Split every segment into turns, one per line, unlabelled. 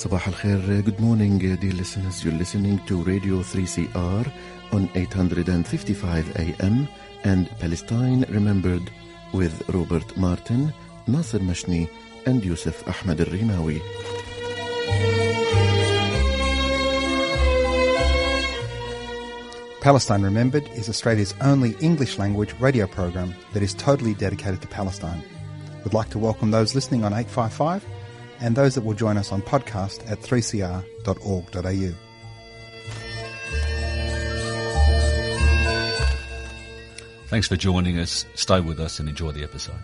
Sabah al-Khair, good morning dear listeners. You're listening to Radio 3CR on 855 AM and Palestine Remembered with Robert Martin, Nasser Mashni and Yusuf Ahmed al-Rimawi.
Palestine Remembered is Australia's only English-language radio program that is totally dedicated to Palestine. We'd like to welcome those listening on 855 and those that will join us on podcast at 3cr.org.au.
Thanks for joining us. Stay with us and enjoy the episode.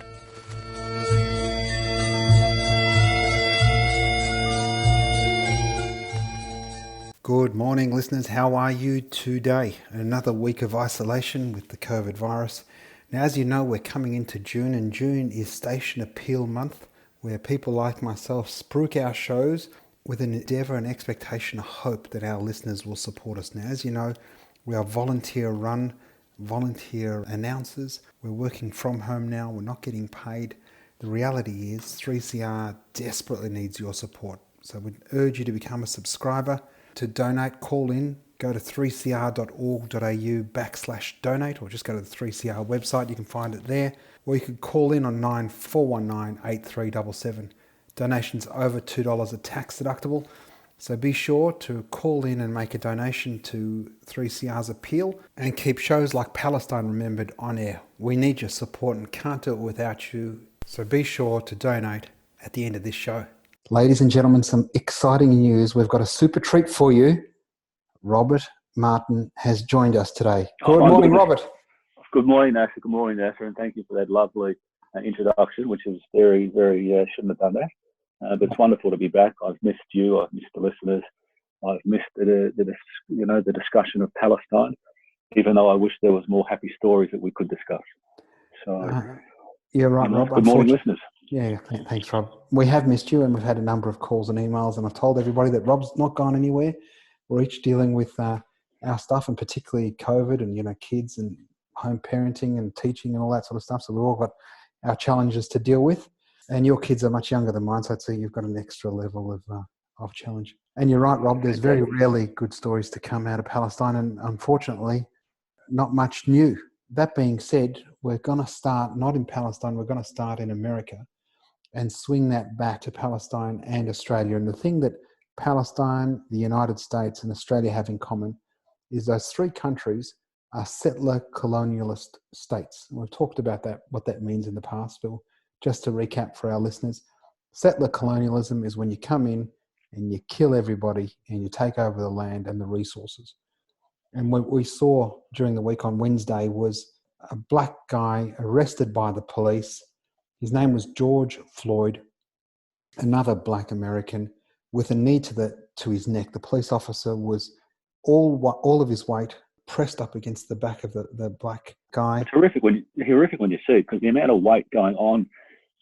Good morning, listeners. How are you today? Another week of isolation with the COVID virus. Now, as you know, we're coming into June, and June is Station Appeal Month, where people like myself spruik our shows with an endeavour and expectation, a hope that our listeners will support us. Now, as you know, we are volunteer-run, volunteer announcers. We're working from home now. We're not getting paid. The reality is 3CR desperately needs your support. So we urge you to become a subscriber. To donate, call in, go to 3cr.org.au/donate, or just go to the 3CR website. You can find it there. Or you could call in on 9419 8377. Donations over $2 are tax deductible. So be sure to call in and make a donation to 3CR's appeal and keep shows like Palestine Remembered on air. We need your support and can't do it without you. So be sure to donate at the end of this show. Ladies and gentlemen, some exciting news. We've got a super treat for you. Robert Martin has joined us today. Good morning, Robert.
Good morning, Nasser. Good morning, Nasser, and thank you for that lovely introduction, which is very, shouldn't have done that. But it's wonderful to be back. I've missed you. I've missed the listeners. I've missed the discussion of Palestine, even though I wish there was more happy stories that we could discuss. So,
you're right, Rob.
Good morning, listeners.
Yeah, thanks, Rob. We have missed you, and we've had a number of calls and emails, and I've told everybody that Rob's not gone anywhere. We're each dealing with our stuff, and particularly COVID and, kids and home parenting and teaching and all that sort of stuff. So we've all got our challenges to deal with. And your kids are much younger than mine, so I'd say you've got an extra level of challenge. And you're right, Rob, there's very rarely good stories to come out of Palestine, and unfortunately, not much new. That being said, we're going to start not in Palestine, we're going to start in America and swing that back to Palestine and Australia. And the thing that Palestine, the United States, and Australia have in common is those three countries are settler colonialist states. And we've talked about that, what that means in the past, but just to recap for our listeners, settler colonialism is when you come in and you kill everybody and you take over the land and the resources. And what we saw during the week on Wednesday was a black guy arrested by the police. His name was George Floyd, another black American, with a knee to his neck. The police officer was all of his weight pressed up against the back of the black guy.
It's horrific when you see it, because the amount of weight going on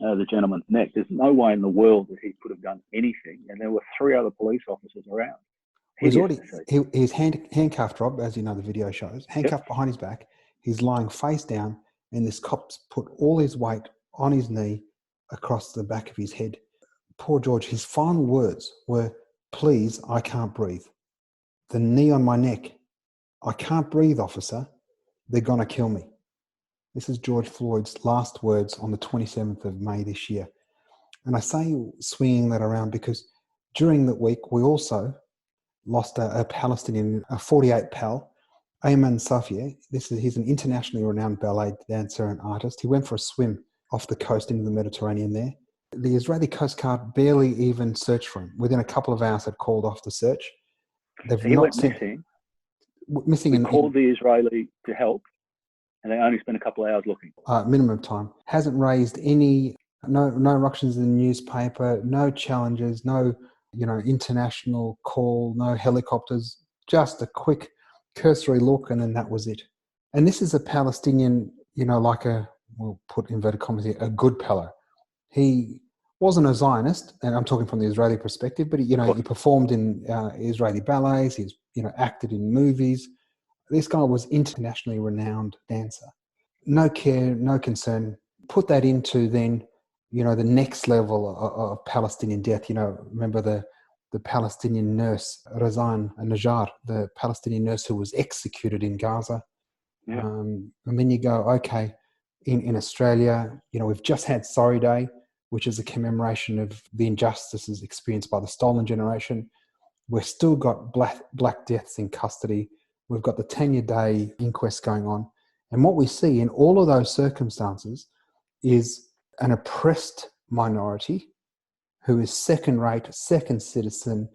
the gentleman's neck, there's no way in the world that he could have done anything. And there were three other police officers around.
He's handcuffed, Rob, as you know the video shows, handcuffed behind his back. He's lying face down, and this cop's put all his weight on his knee across the back of his head. Poor George, his final words were, "Please, I can't breathe. The knee on my neck. I can't breathe, officer. They're going to kill me." This is George Floyd's last words on the 27th of May this year. And I say swinging that around because during the week, we also lost a Palestinian, a 48 pal, Ayman Safia. He's an internationally renowned ballet dancer and artist. He went for a swim off the coast into the Mediterranean there. The Israeli Coast Guard barely even searched for him. Within a couple of hours, had called off the search.
He went missing. We called the Israeli to help, and they only spent a couple of hours looking.
Minimum time. Hasn't raised no ructions in the newspaper, no challenges, no international call, no helicopters, just a quick cursory look, and then that was it. And this is a Palestinian, we'll put inverted commas here, a good fellow. He wasn't a Zionist, and I'm talking from the Israeli perspective, but he performed in Israeli ballets, he's acted in movies. This guy was internationally renowned dancer. No care, no concern. Put that into then, the next level of Palestinian death. Remember the the Palestinian nurse, Razan Najjar, the Palestinian nurse who was executed in Gaza.
Yeah.
And then you go, okay, in Australia, we've just had Sorry Day, which is a commemoration of the injustices experienced by the stolen generation. We've still got black deaths in custody. We've got the Tanya Day inquest going on. And what we see in all of those circumstances is an oppressed minority who is second-rate, second citizen,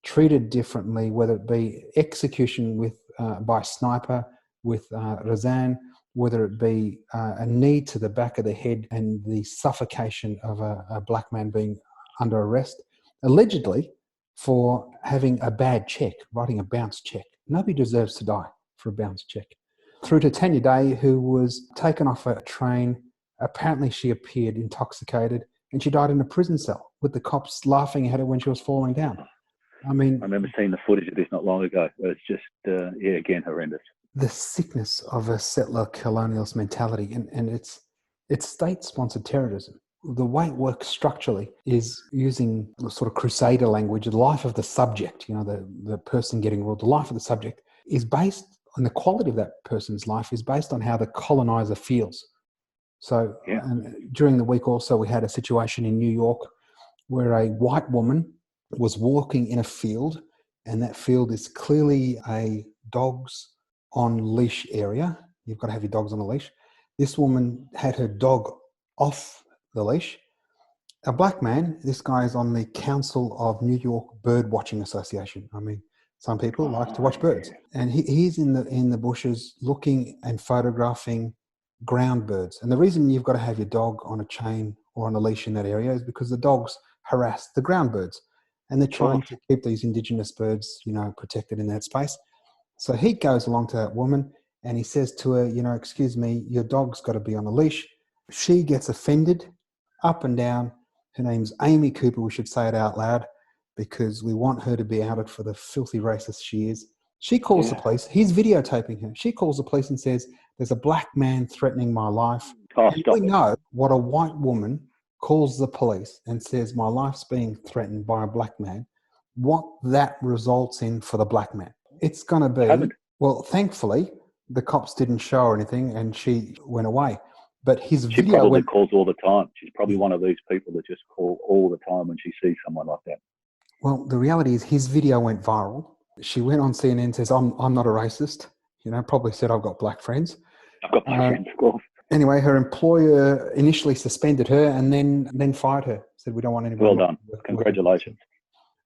treated differently, whether it be execution by sniper with Razan, whether it be a knee to the back of the head and the suffocation of a black man being under arrest, allegedly for having a bad check, writing a bounce check. Nobody deserves to die for a bounce check. Through to Tanya Day, who was taken off a train. Apparently she appeared intoxicated and she died in a prison cell with the cops laughing at her when she was falling down. I mean,
I remember seeing the footage of this not long ago. It's just, again, horrendous.
The sickness of a settler colonialist mentality, and it's state-sponsored terrorism. The way it works structurally is using the sort of crusader language. The life of the subject, the person getting ruled, the life of the subject is based on the quality of that person's life is based on how the colonizer feels. So during the week also we had a situation in New York where a white woman was walking in a field, and that field is clearly a dogs on leash area. You've got to have your dogs on a leash. This woman had her dog off the leash. A black man, this guy is on the Council of New York Bird Watching Association. I mean, some people like to watch birds. And he's in the bushes looking and photographing ground birds. And the reason you've got to have your dog on a chain or on a leash in that area is because the dogs harass the ground birds. And they're trying to keep these indigenous birds, protected in that space. So he goes along to that woman and he says to her, excuse me, your dog's got to be on a leash. She gets offended up and down. Her name's Amy Cooper. We should say it out loud because we want her to be outed for the filthy racist she is. She calls the police. He's videotaping her. She calls the police and says, there's a black man threatening my life. And we know what a white woman calls the police and says, my life's being threatened by a black man, what that results in for the black man. It's going to be, well, thankfully, the cops didn't show her anything and she went away. But his video...
She probably calls all the time. She's probably one of these people that just call all the time when she sees someone like that.
Well, the reality is his video went viral. She went on CNN and says, I'm not a racist. Probably said, I've got black friends.
I've got black friends, of course.
Anyway, her employer initially suspended her and then fired her. Said, we don't want anybody...
Well done. Congratulations.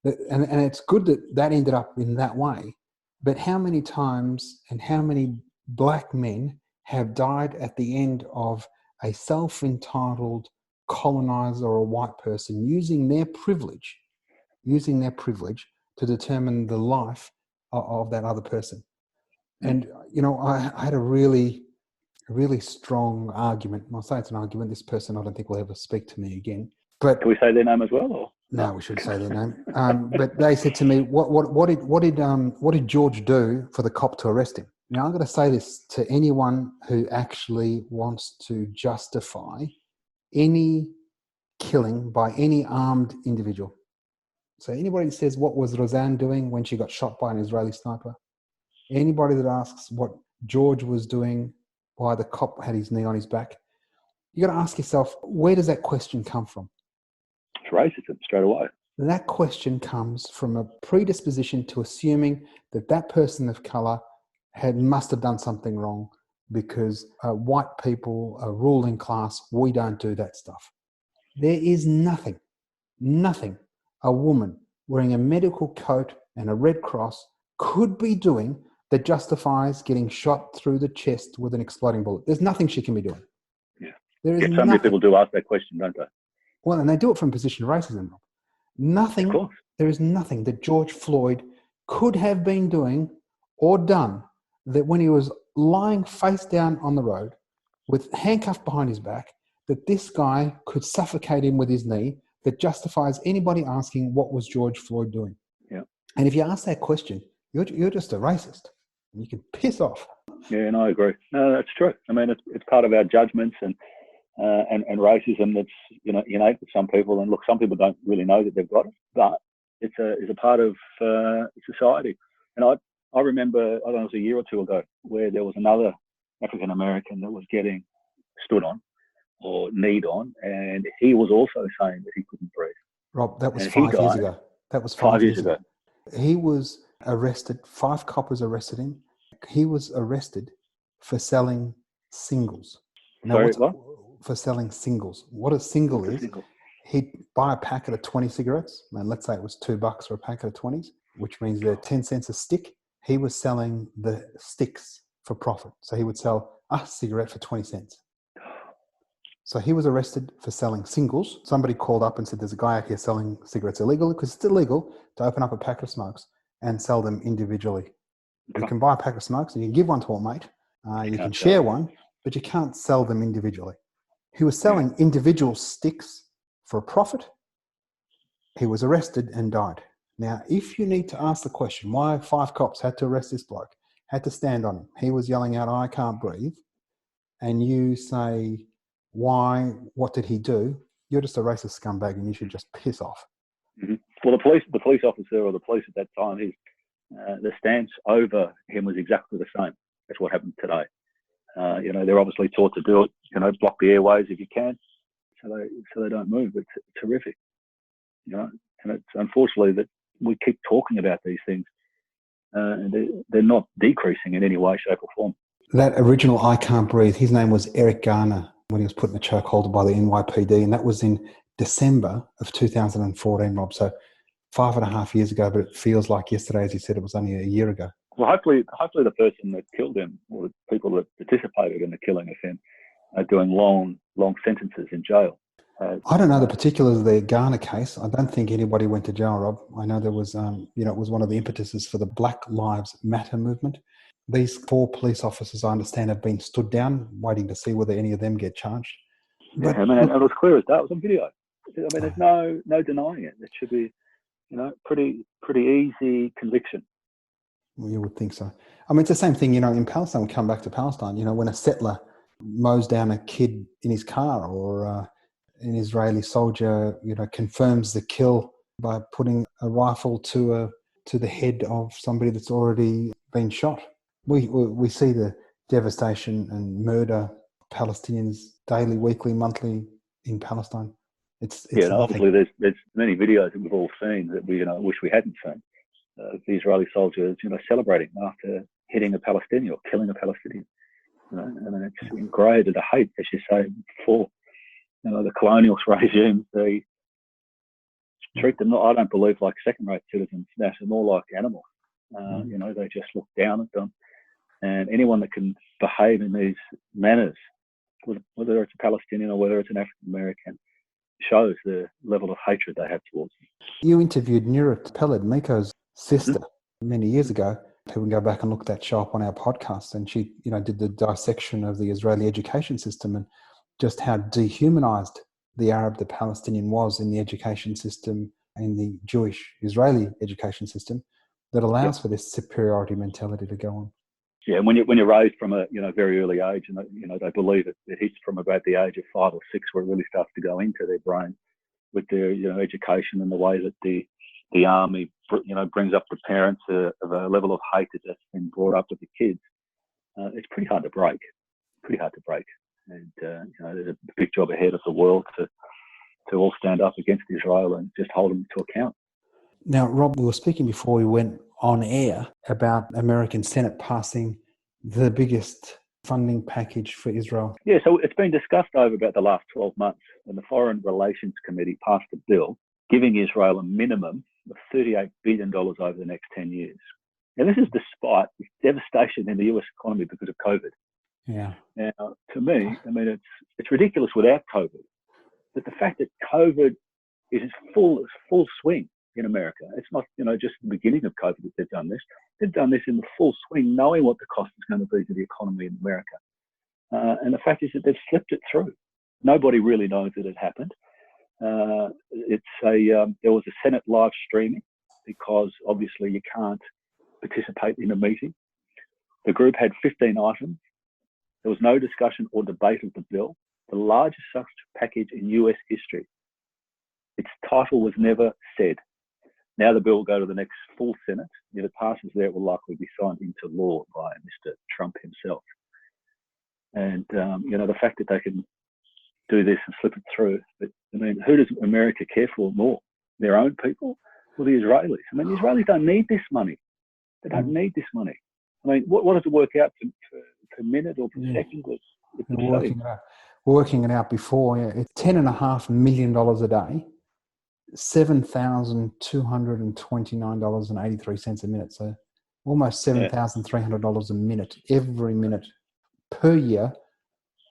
And it's good that ended up in that way. But how many times and how many black men have died at the end of a self-entitled colonizer or a white person using their privilege to determine the life of that other person? And, I had a really strong argument. I'll say it's an argument. This person, I don't think will ever speak to me again. But
can we say their name as well? Or?
No, we shouldn't say their name. But they said to me, "What did George do for the cop to arrest him?" Now, I'm going to say this to anyone who actually wants to justify any killing by any armed individual. So anybody that says, what was Roseanne doing when she got shot by an Israeli sniper? Anybody that asks what George was doing, why the cop had his knee on his back, you got to ask yourself, where does that question come from?
It's racism straight away.
That question comes from a predisposition to assuming that person of colour must have done something wrong because white people, a ruling class, we don't do that stuff. There is nothing a woman wearing a medical coat and a red cross could be doing that justifies getting shot through the chest with an exploding bullet. There's nothing she can be doing.
Yeah.
There is
so many people do ask that question, don't they?
Well, and they do it from a position of racism. There is nothing that George Floyd could have been doing or done that when he was lying face down on the road with handcuffed behind his back, that this guy could suffocate him with his knee, that justifies anybody asking what was George Floyd doing.
Yeah.
And if you ask that question, you're just a racist. You can piss off.
Yeah, and I agree. No, that's true. I mean, it's part of our judgments and racism that's innate with some people. And look, some people don't really know that they've got it, but It's a part of society. And I remember, I don't know, it was a year or two ago, where there was another African American that was getting stood on or kneed on, and he was also saying that he couldn't breathe.
Rob, that was
And
5 years ago. That was 5 years ago. He was arrested. 5 coppers arrested him. He was arrested for selling singles.
Sorry, what?
For selling singles. What a single is, he'd buy a packet of 20 cigarettes, and let's say it was $2 for a packet of 20s, which means they're 10 cents a stick. He was selling the sticks for profit. So he would sell a cigarette for 20 cents. So he was arrested for selling singles. Somebody called up and said, there's a guy out here selling cigarettes illegally, because it's illegal to open up a packet of smokes and sell them individually. You can buy a packet of smokes and you can give one to a mate. You can share one, but you can't sell them individually. He was selling individual sticks for a profit. He was arrested and died. Now, if you need to ask the question, why 5 cops had to arrest this bloke, had to stand on him, he was yelling out, I can't breathe, and you say, why, what did he do? You're just a racist scumbag and you should just piss off.
Mm-hmm. Well, the police officer or the police at that time, the stance over him was exactly the same as what happened today. They're obviously taught to do it, block the airways if you can, so they don't move. It's terrific, and it's unfortunately that we keep talking about these things, and they're not decreasing in any way, shape or form.
That original I Can't Breathe, his name was Eric Garner when he was put in a chokehold by the NYPD, and that was in December of 2014, Rob. So 5.5 years ago, but it feels like yesterday, as you said, it was only a year ago.
Well, hopefully the person that killed him, or the people that participated in the killing of him, are doing long sentences in jail.
I don't know the particulars of the Garner case. I don't think anybody went to jail, Rob. I know there was, it was one of the impetuses for the Black Lives Matter movement. These 4 police officers, I understand, have been stood down, waiting to see whether any of them get charged.
But, it was clear as that. It was on video. There's no denying it. It should be, pretty easy conviction.
Well, you would think so. It's the same thing, in Palestine. We come back to Palestine, when a settler mows down a kid in his car, or an Israeli soldier, confirms the kill by putting a rifle to the head of somebody that's already been shot. We see the devastation and murder of Palestinians daily, weekly, monthly in Palestine. It's
obviously there's many videos that we've all seen that we wish we hadn't seen. The Israeli soldiers, celebrating after hitting a Palestinian or killing a Palestinian. It's engraved as a hate, as you say before. The colonial regimes, they treat them, I don't believe, like second-rate citizens. They're more like animals. They just look down at them. And anyone that can behave in these manners, whether it's a Palestinian or whether it's an African-American, shows the level of hatred they have towards them.
You interviewed Nurit Peled, Miko's sister, many years ago. People can go back and look that show up on our podcast. And she, did the dissection of the Israeli education system and just how dehumanized the Arab, the Palestinian was in the education system, in the Jewish Israeli education system, that allows for this superiority mentality to go on.
Yeah, and when you're raised from a very early age, and they believe it hits from about the age of 5 or 6 where it really starts to go into their brain with their education, and the way that the army brings up the parents of a level of hatred that's been brought up with the kids. It's pretty hard to break. And there's a big job ahead of the world to all stand up against Israel and just hold them to account.
Now, Rob, we were speaking before we went on air about American Senate passing the biggest funding package for Israel.
Yeah, so it's been discussed over about the last 12 months, and the Foreign Relations Committee passed a bill giving Israel a minimum of $38 billion over the next 10 years. And this is despite the devastation in the US economy because of COVID.
Yeah.
Now, to me, it's ridiculous without COVID. But the fact that COVID is full swing in America, it's not, just the beginning of COVID that they've done this. They've done this in the full swing, knowing what the cost is going to be to the economy in America. And the fact is that they've slipped it through. Nobody really knows that it happened. There was a Senate live streaming because obviously you can't participate in a meeting. The group had 15 items. There was no discussion or debate of the bill, the largest such package in US history. Its title was never said. Now the bill will go to the next full Senate. If it passes there, it will likely be signed into law by Mr. Trump himself. And, the fact that they can do this and slip it through, but, who does America care for more? Their own people or the Israelis? The Israelis don't need this money. They don't need this money. What does it work out per minute or per second?
We're working it out before. Yeah. It's $10.5 million a day, $7,229.83 a minute. So almost $7,300 a minute, every minute per year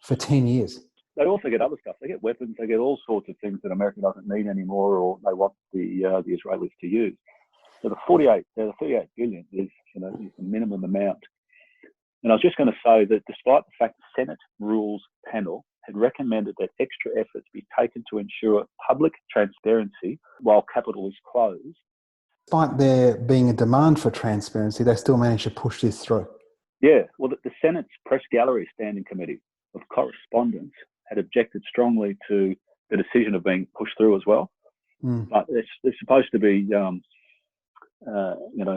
for 10 years.
They also get other stuff. They get weapons. They get all sorts of things that America doesn't need anymore, or they want the Israelis to use. So the 38 billion is the minimum amount. And I was just going to say that despite the fact the Senate Rules Panel had recommended that extra efforts be taken to ensure public transparency while Capitol is closed.
Despite there being a demand for transparency, they still managed to push this through.
Yeah, well, the Senate's Press Gallery Standing Committee of Correspondence had objected strongly to the decision of being pushed through as well. But they're supposed to be,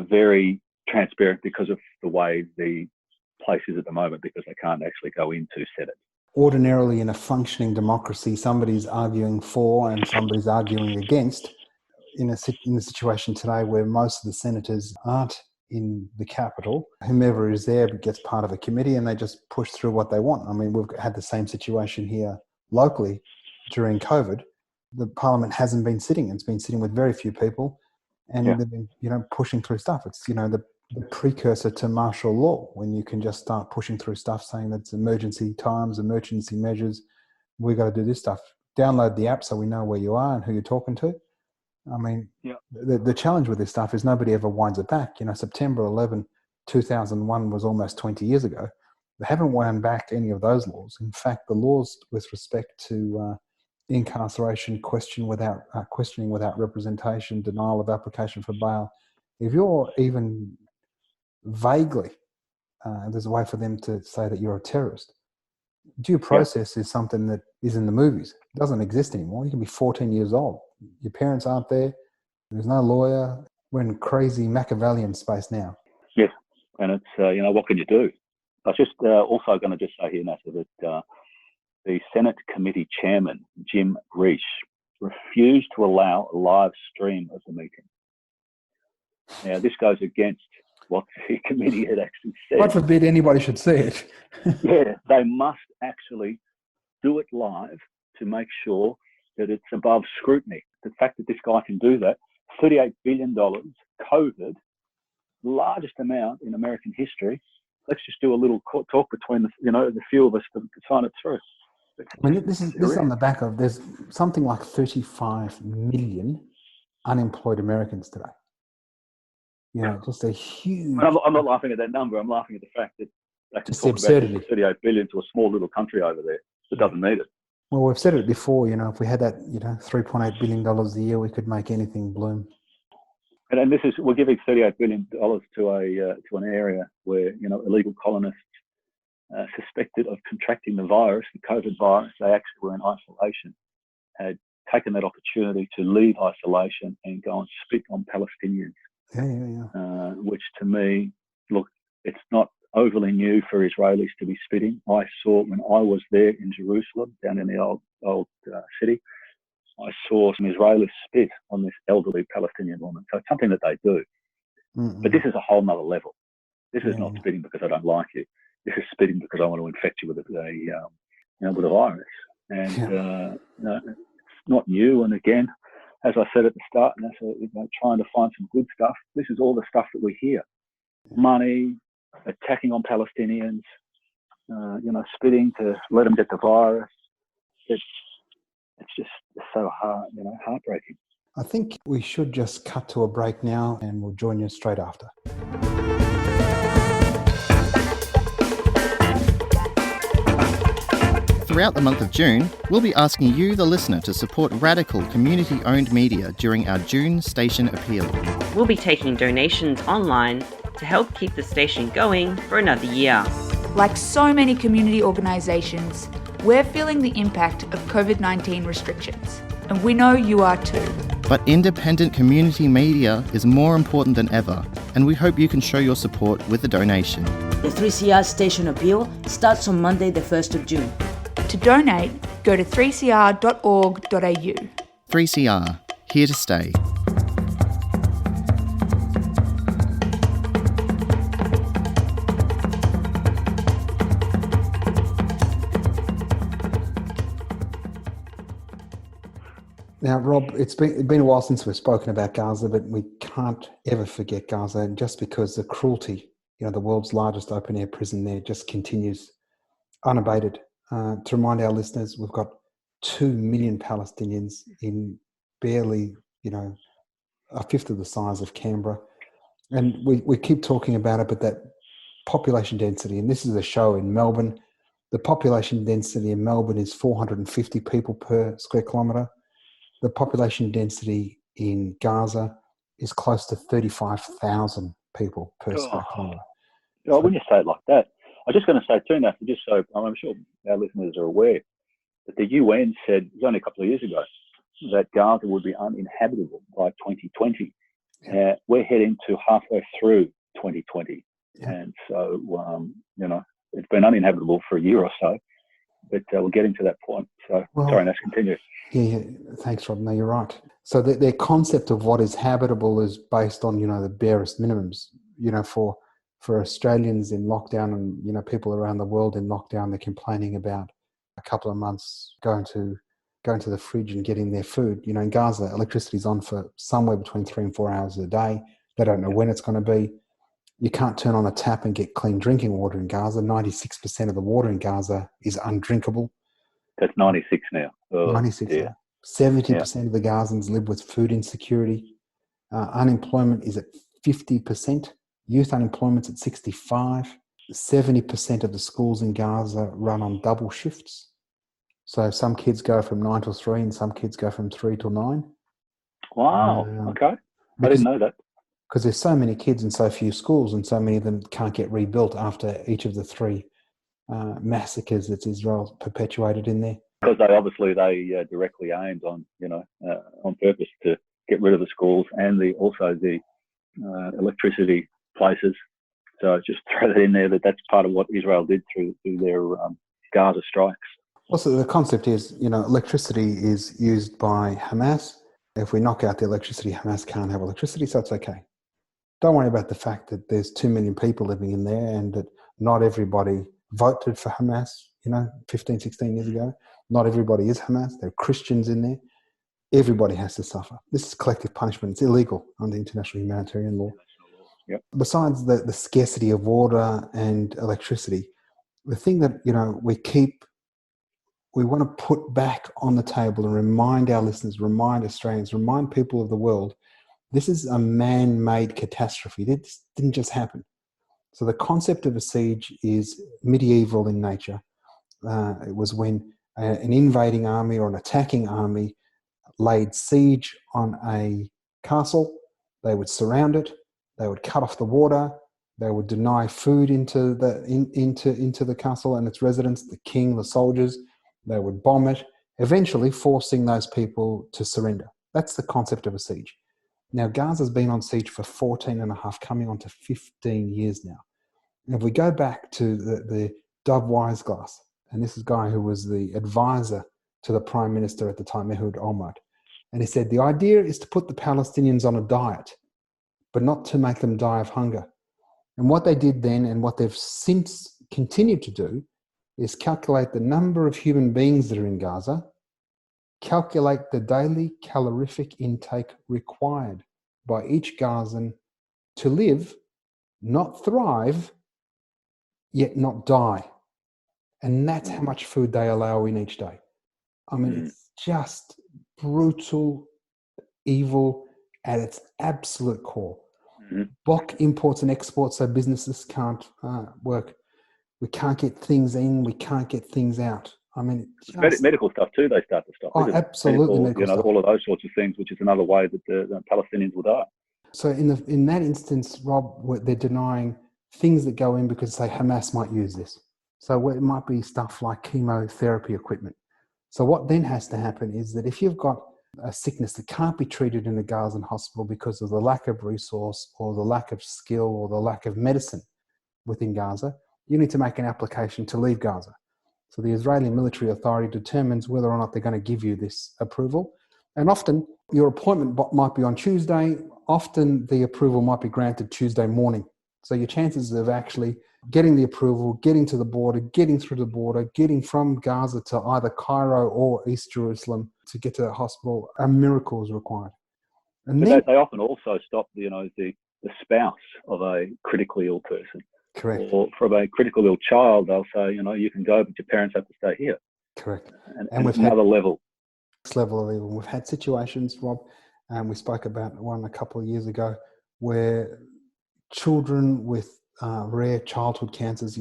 very transparent because of the way the place is at the moment, because they can't actually go into Senate.
Ordinarily, in a functioning democracy, somebody's arguing for and somebody's arguing against. In a situation today where most of the senators aren't in the Capitol, whomever is there gets part of a committee and they just push through what they want. We've had the same situation here locally during COVID. The Parliament hasn't been sitting. It's been sitting with very few people, and they've been, pushing through stuff. It's, the precursor to martial law, when you can just start pushing through stuff saying that it's emergency times, emergency measures. We've got to do this stuff. Download the app so we know where you are and who you're talking to. The challenge with this stuff is nobody ever winds it back. September 11, 2001 was almost 20 years ago. They haven't wound back any of those laws. In fact, the laws with respect to incarceration, questioning without representation, denial of application for bail, if you're even vaguely, there's a way for them to say that you're a terrorist. Due process is something that is in the movies. It doesn't exist anymore. You can be 14 years old. Your parents aren't there. There's no lawyer. We're in crazy Machiavellian space now.
Yes, and it's, what can you do? I was just also going to just say here, Nasa, that the Senate Committee Chairman, Jim Risch, refused to allow a live stream of the meeting. Now, this goes against what the committee had actually said.
God forbid anybody should see it.
Yeah, they must actually do it live to make sure that it's above scrutiny. The fact that this guy can do that, $38 billion, COVID, largest amount in American history. Let's just do a little talk between the few of us to sign it through.
This is on the back of, there's something like 35 million unemployed Americans today. Just a huge...
I'm not laughing at that number. I'm laughing at the fact that they can talk about 38 billion to a small little country over there that doesn't need it.
Well, we've said it before, if we had that, $3.8 billion a year, we could make anything bloom.
And we're giving $38 billion to an area where, illegal colonists suspected of contracting the virus, the COVID virus. They actually were in isolation, had taken that opportunity to leave isolation and go and spit on Palestinians. Which to me, look, it's not overly new for Israelis to be spitting. I saw when I was there in Jerusalem, down in the old city, I saw some Israelis spit on this elderly Palestinian woman. So it's something that they do. Mm-hmm. But this is a whole nother level. This is not spitting because I don't like you. This is spitting because I want to infect you with a virus. And it's not new. And again, as I said at the start, trying to find some good stuff. This is all the stuff that we hear: money, attacking on Palestinians, spitting to let them get the virus. It's just so heartbreaking.
I think we should just cut to a break now, and we'll join you straight after.
Throughout the month of June, we'll be asking you, the listener, to support radical community-owned media during our June station appeal.
We'll be taking donations online to help keep the station going for another year.
Like so many community organisations, we're feeling the impact of COVID-19 restrictions. and we know you are too.
But independent community media is more important than ever, and we hope you can show your support with a donation.
The 3CR Station Appeal starts on Monday the 1st of June.
To donate, go to 3cr.org.au.
3CR, here to stay.
Now, Rob, it's been a while since we've spoken about Gaza, but we can't ever forget Gaza. And just because the cruelty, the world's largest open-air prison there just continues unabated. To remind our listeners, we've got 2 million Palestinians in barely, a fifth of the size of Canberra. And we keep talking about it, but that population density, and this is a show in Melbourne, the population density in Melbourne is 450 people per square kilometre. The population density in Gaza is close to 35,000 people per square kilometre.
When you say it like that, I'm just going to say too, now, just so I'm sure our listeners are aware, that the UN said, it was only a couple of years ago, that Gaza would be uninhabitable by 2020.
Yeah.
We're heading to halfway through 2020.
Yeah.
And so, it's been uninhabitable for a year or so, but we're getting to that point. So, sorry, let's continue.
Yeah, thanks, Rob. No, you're right. So their concept of what is habitable is based on, the barest minimums. For Australians in lockdown and, people around the world in lockdown, they're complaining about a couple of months going to the fridge and getting their food. In Gaza, electricity's on for somewhere between 3 and 4 hours a day. They don't know when it's going to be. You can't turn on a tap and get clean drinking water in Gaza. 96% of the water in Gaza is undrinkable.
That's 96 now.
96 now. 70% of the Gazans live with food insecurity. Unemployment is at 50%. Youth unemployment's at 65%. 70% of the schools in Gaza run on double shifts. So some kids go from 9 till 3 and some kids go from 3 till 9.
Wow. Okay. I didn't know that.
Because there's so many kids and so few schools, and so many of them can't get rebuilt after each of the 3 massacres that Israel perpetuated in there.
Because they directly aimed on, on purpose to get rid of the schools and also the electricity places. So just throw that in there, that's part of what Israel did through their Gaza strikes.
Also, the concept is, electricity is used by Hamas. If we knock out the electricity, Hamas can't have electricity, so it's okay. Don't worry about the fact that there's 2 million people living in there and that not everybody voted for Hamas, 15, 16 years ago. Not everybody is Hamas. There are Christians in there. Everybody has to suffer. This is collective punishment. It's illegal under international humanitarian law.
Yep.
Besides the scarcity of water and electricity, the thing that, we want to put back on the table and remind our listeners, remind Australians, remind people of the world, this is a man-made catastrophe. This didn't just happen. So the concept of a siege is medieval in nature. It was when an invading army or an attacking army laid siege on a castle. They would surround it. They would cut off the water. They would deny food into the castle and its residents, the king, the soldiers. They would bomb it, eventually forcing those people to surrender. That's the concept of a siege. Now, Gaza's been on siege for 14 and a half, coming on to 15 years now. And if we go back to the Dov Weisglass, and this is a guy who was the advisor to the Prime Minister at the time, Ehud Olmert, and he said, the idea is to put the Palestinians on a diet, but not to make them die of hunger. And what they did then, and what they've since continued to do, is calculate the number of human beings that are in Gaza, calculate the daily calorific intake required by each Gazan to live, not thrive, yet not die. And that's how much food they allow in each day. I mean, it's just brutal, evil at its absolute core. Block imports and exports so businesses can't work. We can't get things in, we can't get things out. I mean,
medical stuff too, they start to stop.
Oh, absolutely.
Medical stuff. All of those sorts of things, which is another way that the Palestinians will die.
So in that instance, Rob, they're denying things that go in because, say, Hamas might use this. So it might be stuff like chemotherapy equipment. So what then has to happen is that if you've got a sickness that can't be treated in a Gazan hospital because of the lack of resource or the lack of skill or the lack of medicine within Gaza, you need to make an application to leave Gaza. So the Israeli military authority determines whether or not they're going to give you this approval. And often your appointment might be on Tuesday. Often the approval might be granted Tuesday morning. So your chances of actually getting the approval, getting to the border, getting through the border, getting from Gaza to either Cairo or East Jerusalem to get to the hospital, a miracle is required. And
then they often also stop, the spouse of a critically ill person.
Correct.
Or from a critical ill child, they'll say, you can go, but your parents have to stay here.
Correct.
And we've another level.
Next level of evil. We've had situations, Rob, and we spoke about one a couple of years ago, where children with rare childhood cancers,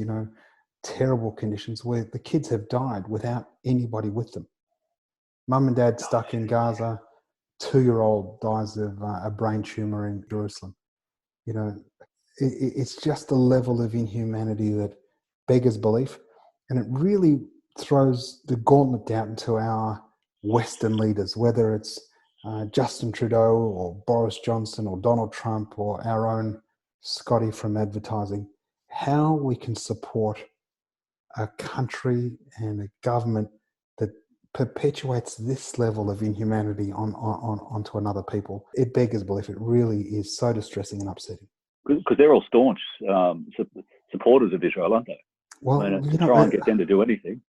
terrible conditions, where the kids have died without anybody with them. Mum and dad stuck in Gaza, 2-year-old dies of a brain tumor in Jerusalem. It's just the level of inhumanity that beggars belief. And it really throws the gauntlet out into our Western leaders, whether it's Justin Trudeau or Boris Johnson or Donald Trump or our own Scotty from advertising, how we can support a country and a government that perpetuates this level of inhumanity onto another people. It beggars belief. It really is so distressing and upsetting.
Because they're all staunch supporters of Israel, aren't they?
Well,
to try and get them to do anything.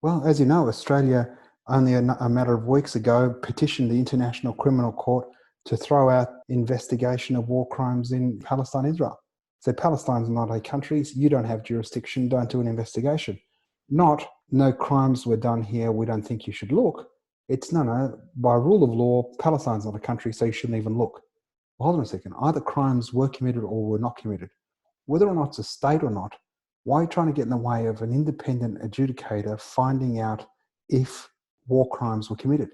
Well, as you know, Australia only a matter of weeks ago petitioned the International Criminal Court to throw out investigation of war crimes in Palestine, Israel. So Palestine's not a country, so you don't have jurisdiction, don't do an investigation. Not, no crimes were done here, we don't think you should look. It's no, by rule of law, Palestine's not a country, so you shouldn't even look. Well, hold on a second, either crimes were committed or were not committed. Whether or not it's a state or not, why are you trying to get in the way of an independent adjudicator finding out if war crimes were committed?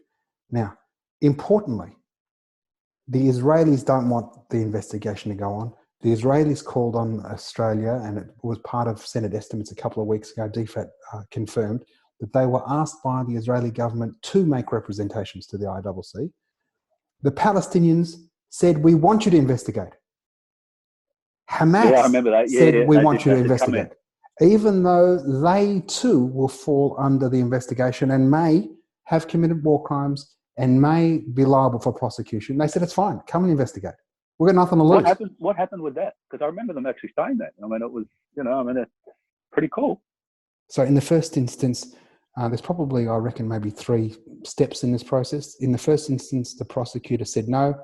Now, importantly, the Israelis don't want the investigation to go on. The Israelis called on Australia, and it was part of Senate estimates a couple of weeks ago, DFAT confirmed, that they were asked by the Israeli government to make representations to the ICC. The Palestinians said, we want you to investigate. Hamas
I remember that.
said, we want you to investigate. Even though they too will fall under the investigation and may have committed war crimes and may be liable for prosecution. They said, it's fine, come and investigate. We've got nothing to lose.
What happened with that? Because I remember them actually saying that. It was, it's pretty cool.
So in the first instance, there's probably, I reckon, maybe 3 steps in this process. In the first instance, the prosecutor said, no,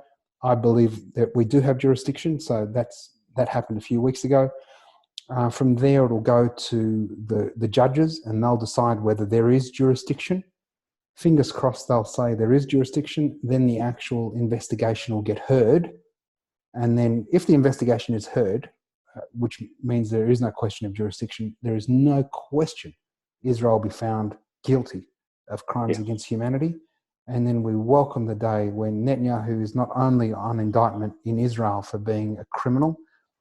I believe that we do have jurisdiction. So that happened a few weeks ago. From there, it'll go to the judges, and they'll decide whether there is jurisdiction. Fingers crossed, they'll say there is jurisdiction. Then the actual investigation will get heard. And then if the investigation is heard, which means there is no question of jurisdiction, there is no question Israel will be found guilty of crimes against humanity. And then we welcome the day when Netanyahu is not only on indictment in Israel for being a criminal,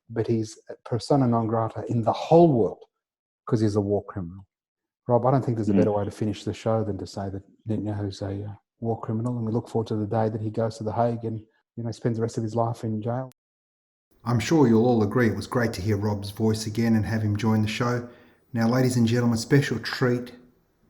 but he's persona non grata in the whole world because he's a war criminal. Rob, I don't think there's a better way to finish the show than to say that Netanyahu's a war criminal, and we look forward to the day that he goes to The Hague and spends the rest of his life in jail. I'm sure you'll all agree it was great to hear Rob's voice again and have him join the show. Now, ladies and gentlemen, special treat.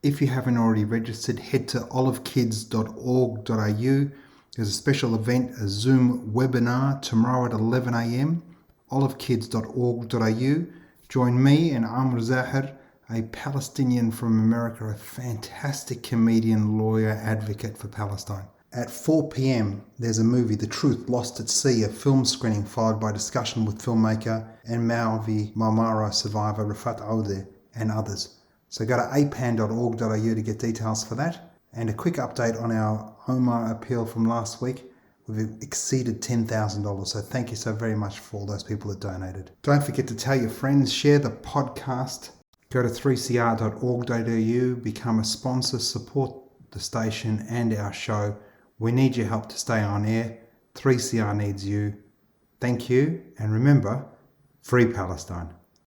If you haven't already registered, head to olivekids.org.au. There's a special event, a Zoom webinar tomorrow at 11 a.m. olivekids.org.au. Join me and Amr Zahir, a Palestinian from America, a fantastic comedian, lawyer, advocate for Palestine. At 4 p.m, there's a movie, The Truth Lost at Sea, a film screening followed by discussion with filmmaker and Maori Marmara survivor Rafat Aoude and others. So go to apan.org.au to get details for that. And a quick update on our Omar appeal from last week. We've exceeded $10,000, so thank you so very much for all those people that donated. Don't forget to tell your friends, share the podcast. Go to 3cr.org.au, become a sponsor, support the station and our show. We need your help to stay on air. 3CR needs you. Thank you, and remember, free Palestine.